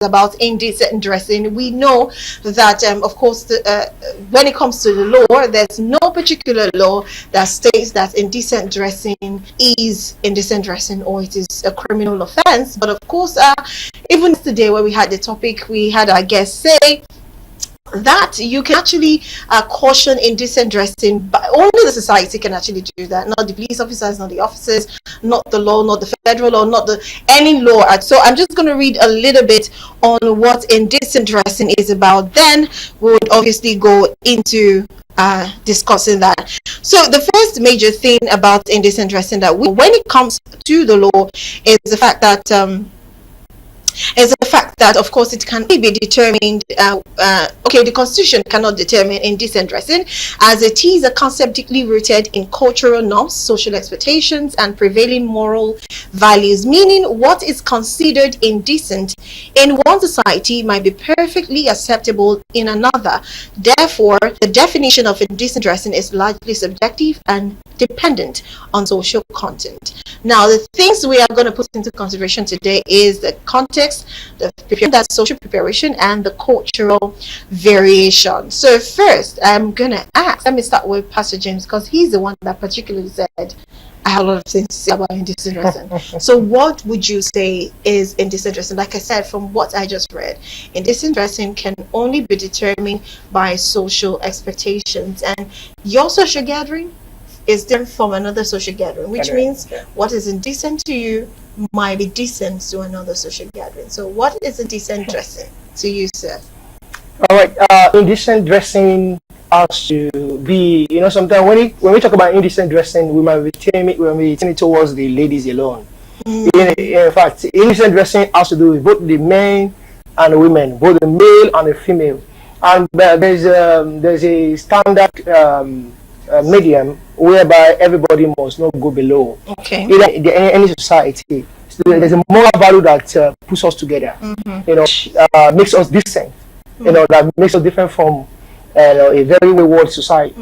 about indecent dressing. We know that, of course, when it comes to the law, there's no particular law that states that indecent dressing is indecent dressing or it is a criminal offense. But of course, even today when we had the topic, we had our guest say that you can actually caution indecent dressing, but only the society can actually do that, not the police officers, not the officers, not the law, not the federal law, not any law. So I'm just going to read a little bit on what indecent dressing is about, then we would obviously go into discussing that. So the first major thing about indecent dressing that when it comes to the law is the fact that of course it can be determined the Constitution cannot determine indecent dressing, as it is a concept deeply rooted in cultural norms, social expectations, and prevailing moral values, meaning what is considered indecent in one society might be perfectly acceptable in another. Therefore, the definition of indecent dressing is largely subjective and dependent on social content. Now, the things we are going to put into consideration today is the context, that social preparation, and the cultural variation. So first, I'm going to ask, let me start with Pastor James, because he's the one that particularly said, I have a lot of things to say about indecent dressing. So what would you say is indecent dressing? Like I said, from what I just read, indecent dressing can only be determined by social expectations, and your social gathering is different from another social gathering, which means what is indecent to you might be decent to another social gathering. So what is indecent dressing to you, sir? All right, indecent dressing has to be, sometimes when we talk about indecent dressing, we might be turning it towards the ladies alone. In fact, indecent dressing has to do with both the men and the women, both the male and the female. And there's a standard medium whereby everybody must not go below. Okay. In any society, there's a moral value that puts us together. Makes us decent. That makes us different from a very wayward society.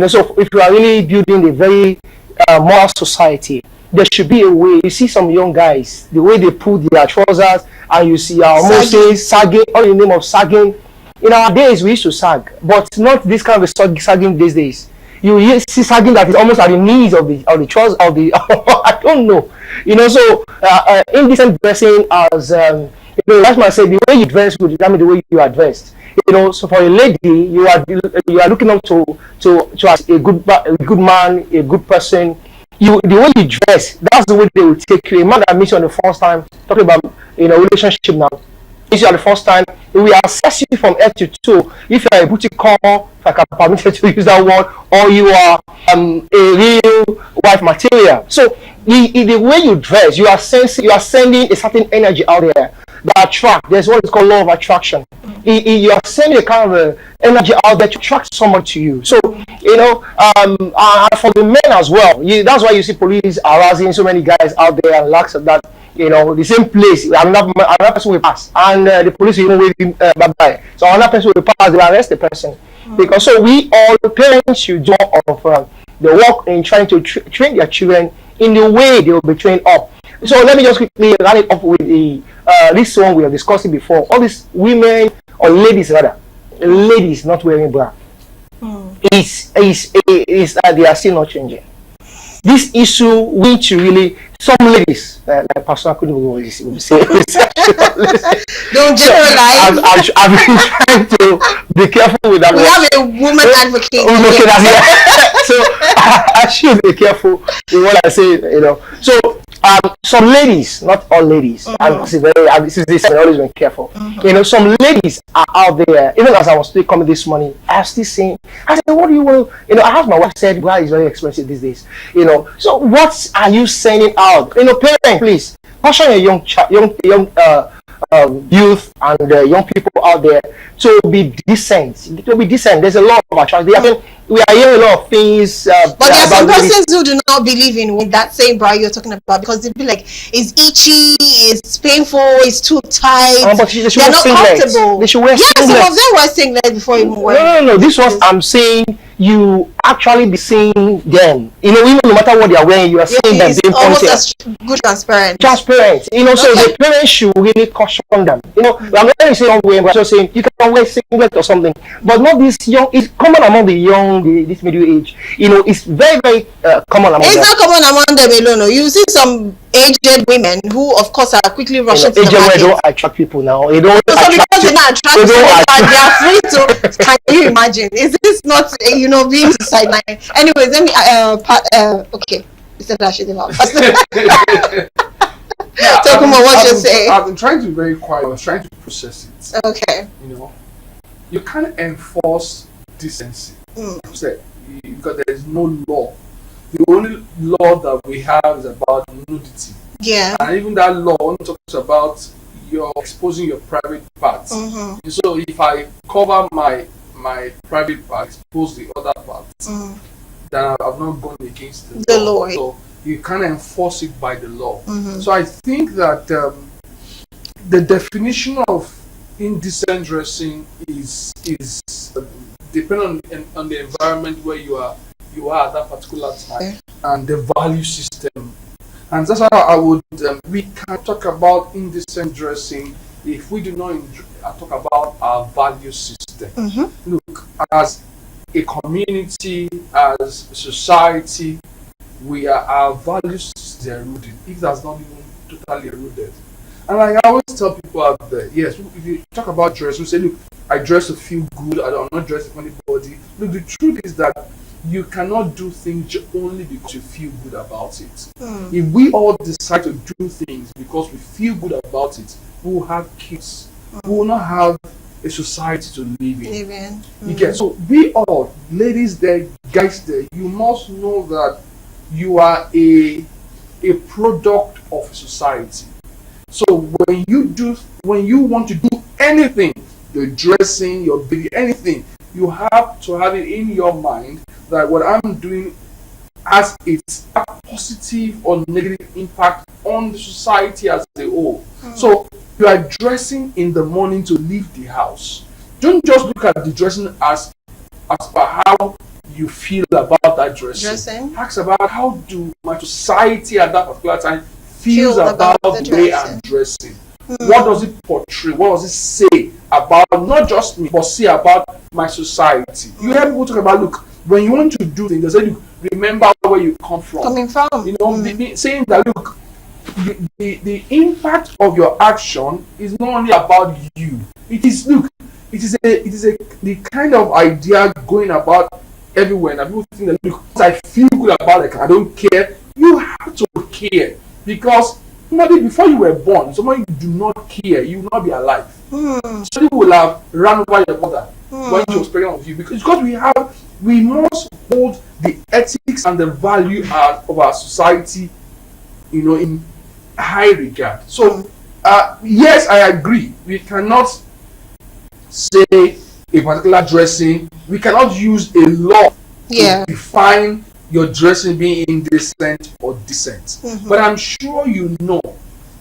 So if you are really building a very moral society, there should be a way. You see some young guys, the way they pull their trousers, and you see almost saying sagging, all in the name of sagging. In our days, we used to sag, but not this kind of sagging these days. You see sagging that is almost at the knees of the trousers of the I don't know. So indecent dressing as that's why I say the way you dress will determine the way you are dressed. So for a lady, you are looking up to as a good man, a good person. The way you dress, that's the way they will take you. A man that meets you on the first time, talking about relationship now, meets you on the first time, we will assess you from head to toe. If you are a booty call, if I can permit you to use that word, or you are a real wife material. So the way you dress, you are sending a certain energy out there that attract. There's what is called law of attraction. You are sending a kind of energy out there to attract someone to you. So and for the men as well, that's why you see police harassing so many guys out there and lacks of that. The same place, another person will pass, and the police will even wave him bye-bye. So another person will pass, they will arrest the person. Because so we all, parents should do of the work in trying to train their children in the way they will be trained up. So let me just quickly run it up with this one we have discussed it before. All these women, or ladies rather, ladies not wearing bra, is they are still not changing. This issue, which really, some ladies, like Pastor couldn't say, don't generalize. I've been trying to be careful with that. We have a woman advocate. So I should be careful with what I say. So some ladies, not all ladies, and this I've always been careful. Some ladies are out there. Even as I was still coming this morning, I was still saying, I said, what do you want? I have my wife said, why is very expensive these days. So what are you sending out? Parents, please caution your young youth and young people out there to be decent. There's a lot of attraction. We are hearing a lot of things. But there are some persons who do not believe in that same bra you're talking about, because they be like, it's itchy, it's painful, it's too tight. But they should wear not comfortable. They should wear some of them wear singlet before even wear. No. This one I'm saying, you actually be seeing them. You know, even no matter what they are wearing, you are seeing them It's being almost pointed. as good transparent. Transparent. You know, so the parents should really caution them. You know, I'm not really saying wearing, but just saying you can wear singlet or something, but not this young. It's common among the young, this middle age. You know, it's very, very common among It's them. not common among them alone. No. You see some aged women who, of course, are quickly rushing to the Aged women market. don't attract people now. They don't So attract because they're not attractive, they don't they are free to. Can you imagine? Is this not, you know, being sideline? Anyways, let me. Okay, you said that shit about. Talk about what you say. I've been trying to be very quiet. I was trying to process it. Okay. You know, you can't enforce decency. Because there is no law. The only law that we have is about nudity. Yeah. And even that law talks about your exposing your private parts. Mm-hmm. So if I cover my private part, expose the other parts, then I've not gone against the law. So you can't enforce it by the law. Mm-hmm. So I think that the definition of indecent dressing is depending on the environment where you are at that particular time and the value system. And that's how I would we can talk about indecent dressing if we do not talk about our value system. Mm-hmm. Look, as a community, as a society, our values are eroded. If that's not even totally eroded. And I always tell people out there, yes, if you talk about dress, we say, look, I dress to feel good, I'm not dressing for anybody. Look, the truth is that you cannot do things only because you feel good about it. If we all decide to do things because we feel good about it, we will have kids. We will not have a society to live in. You get, so we all, ladies there, guys there, you must know that you are a product of a society. So when you want to do anything, your dressing, your beauty, anything, you have to have it in your mind that what I'm doing has its positive or negative impact on the society as a whole. So you are dressing in the morning to leave the house. Don't just look at the dressing as per how you feel about that dressing. Ask about how do my society at that particular time feels about the way I'm dressing. What does it portray? What does it say about not just me, but say about my society? You hear people talk about, look, when you want to do things, they say, look, remember where you come from. You know, saying that, look, the impact of your action is not only about you. It is, look, it is the kind of idea going about everywhere. And people think that, look, I feel good about it, I don't care. You have to care, because somebody before you were born, somebody you do not care, you will not be alive. Somebody will have run over your mother when she was pregnant with you, because we must hold the ethics and the value of our society, you know, in high regard. So yes, I agree. We cannot say a particular dressing. We cannot use a law to define your dressing being indecent or decent. But I'm sure you know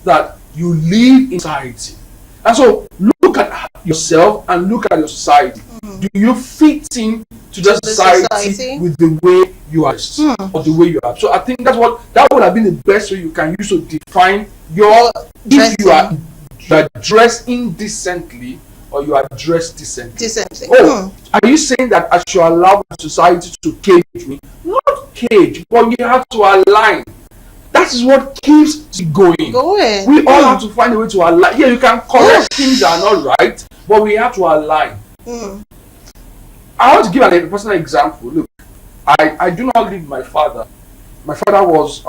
that you live in society. And so look at yourself and look at your society. Do you fit in to the society with the way you are or the way you are? So I think that would have been the best way you can use to define your if you are dressed indecently or you are dressed decently. Are you saying that I should allow society to cage me? Not cage, but you have to align. That is what keeps it going. We all have to find a way to align. Yeah, you can correct things that are not right, but we have to align. I want to give a personal example. Look, I do not live with my father. My father was he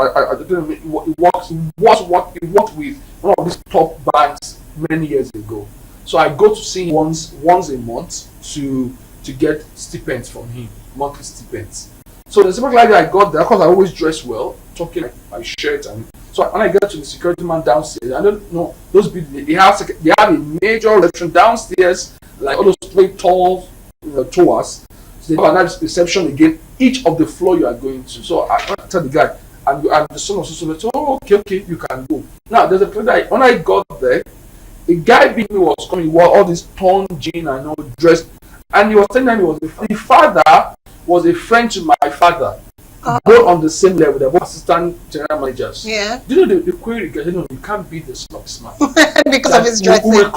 worked with one of these top banks many years ago. So I go to see him once a month to get stipends from him, monthly stipends. So the simple idea I got there, because I always dress well, talking like my shirt, and so when I get to the security man downstairs, I don't know those people. They have a major reception downstairs, like all those very tall tours. So they have a nice reception again, each of the floor you are going to. So I tell the guy, I'm the son of so. So okay, you can go. Now there's a place that when I got there, a guy being me was coming, he wore all this torn jean and all dressed, and he was telling me he was the father was a friend to my father. Both on the same level, they're both assistant general managers. Yeah. Do you know the query? You know, you can't beat the stocksman because of his dressing. We had to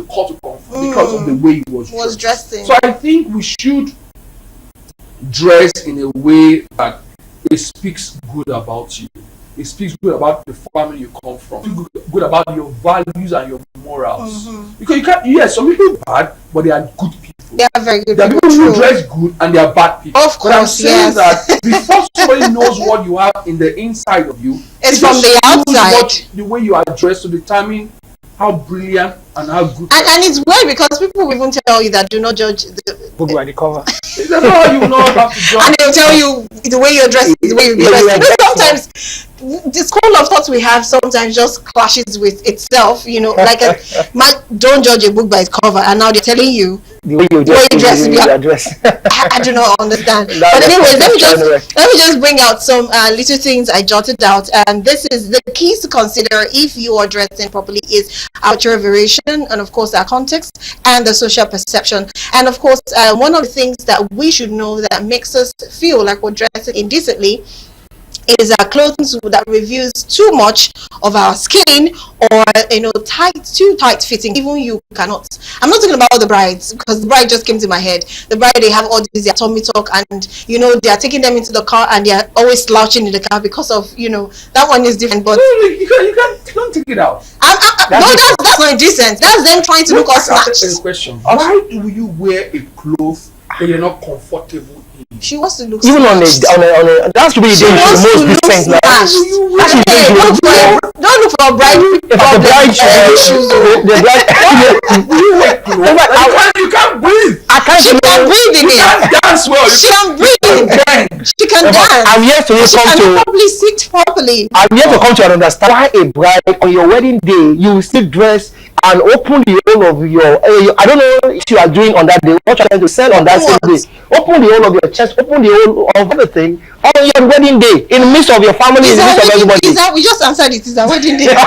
call to confirm because of the way he was dressing. So I think we should dress in a way that it speaks good about you. It speaks good about the family you come from. It speaks good about your values and your morals. Because you can't. Yes, some people are bad, but they are good people. They are very good. There are people who dress good and they are bad people. Of course, but I'm saying yes. that before somebody knows what you have in the inside of you, it's from the outside. The way you are dressed to determine how brilliant and how good. And it's weird because people will even tell you that do not judge the book by the cover. That's how you know how to judge. And they'll tell you the way you're dressed is the way you're dressed. Sometimes the school of thought we have sometimes just clashes with itself. You know, like don't judge a book by its cover, and now they're telling you the way you dress. I do not understand. But anyways, let me just bring out some little things I jotted out. And this is the keys to consider if you are dressing properly is our variation, and of course our context and the social perception. And of course, one of the things that we should know that makes us feel like we're dressing indecently is our clothing that reveals too much of our skin, or too tight fitting. Even you cannot. I'm not talking about the brides, because the bride just came to my head. The bride, they have all this tummy talk, and they are taking them into the car and they are always slouching in the car because of that one is different. But you can't take it out. That's not decent. That's them trying to look us snatched. Question: why do you wear a cloth that you're not comfortable? She wants to look even on a that should be the most decent now. Don't look for a bride. The bride shoes. You can't breathe. She can breathe in it. You can't dance well. She can breathe. She can dance. I'm here to come to probably sit properly. I'm here to come to understand why a bride on your wedding day you will still dress and open the whole of your I don't know if you are doing on that day, what you're trying to sell on that same day. Open the whole of your chest, open the whole of everything on your wedding day, in the midst of your family, in the midst of everybody. We just answered it, it's our wedding day. And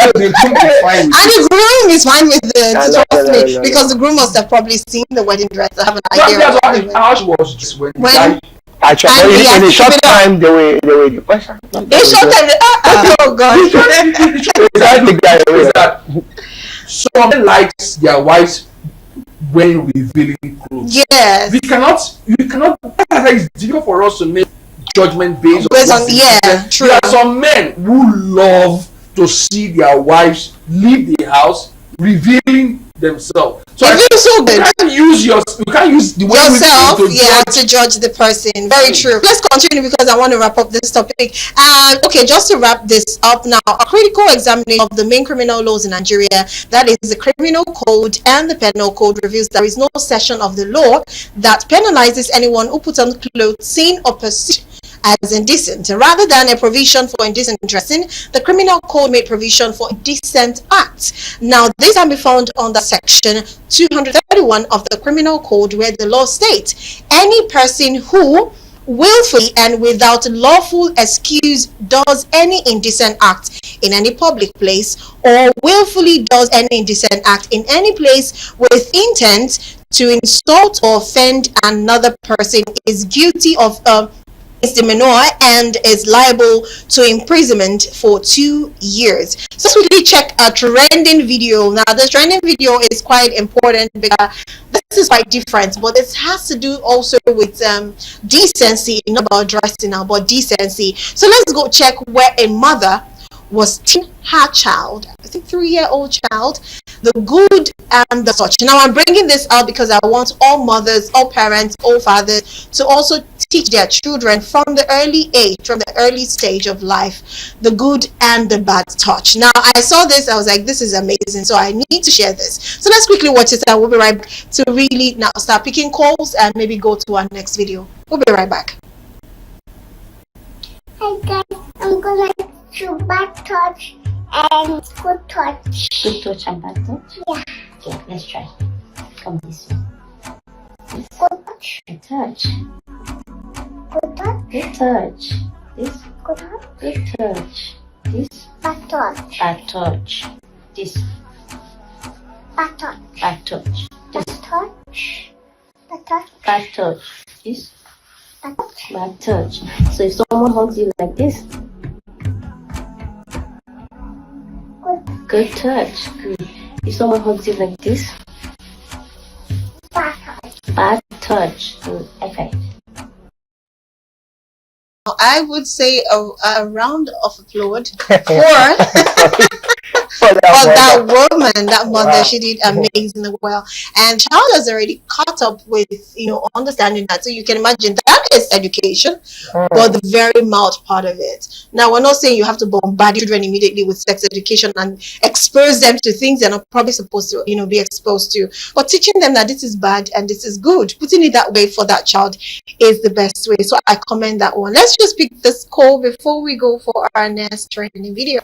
the groom is fine with it, trust me, because the groom must have probably seen the wedding dress. I have an idea. How she was just when actually, in a short time, they were the question. In a short time, oh God. Someone likes their wives when revealing clothes. Yes. We cannot. It's difficult for us to make judgment based on true. There are some men who love to see their wives leave the house revealing themselves. So it feels so good. You can't use the way yourself to judge the person. Very true. Let's continue because I want to wrap up this topic. Okay, just to wrap this up now, a critical examination of the main criminal laws in Nigeria, that is the Criminal Code and the Penal Code, reveals there is no section of the law that penalizes anyone who puts on clothes seen or perceived as indecent. Rather than a provision for indecent dressing, the Criminal Code made provision for Indecent Act. Now, this can be found under Section 231 of the Criminal Code, where the law states, any person who willfully and without lawful excuse does any indecent act in any public place, or willfully does any indecent act in any place with intent to insult or offend another person, is guilty of misdemeanor and is liable to imprisonment for 2 years. So let's quickly check a trending video. Now, the trending video is quite important because this is quite different, but this has to do also with decency, not about dressing now, but decency. So let's go check where a mother was teaching her child, I think 3-year-old child, the good and the such. Now I'm bringing this out because I want all mothers, all parents, all fathers to also teach their children from the early age, from the early stage of life, the good and the bad touch. Now I saw this, I was like, this is amazing, so I need to share this. So let's quickly watch this and we'll be right back to really now start picking calls and maybe go to our next video. We'll be right back. Hi guys, I'm gonna do bad touch and good touch. Good touch and bad touch? Yeah. Okay, let's try. Come this way. This. Good touch. Good touch. Good touch. Good touch. This. Good touch. Good touch. This. Bad touch. Bad touch. This. Bad touch. Bad touch. Bad This. touch. Bad touch. Yes. Bad touch. Bad touch. So if someone hugs you like this, good touch. Good. If someone hugs you like this, Bad touch. bad touch. Good. Effect. I would say a round of applause For for that that woman, that mother. Wow. She did amazing well, and child has already caught up with understanding that. So you can imagine that is education, but the very mild part of it. Now we're not saying you have to bombard children immediately with sex education and expose them to things they're not probably supposed to be exposed to, but teaching them that this is bad and this is good, putting it that way for that child is the best way. So I commend that one. Let's just pick this call before we go for our next training video.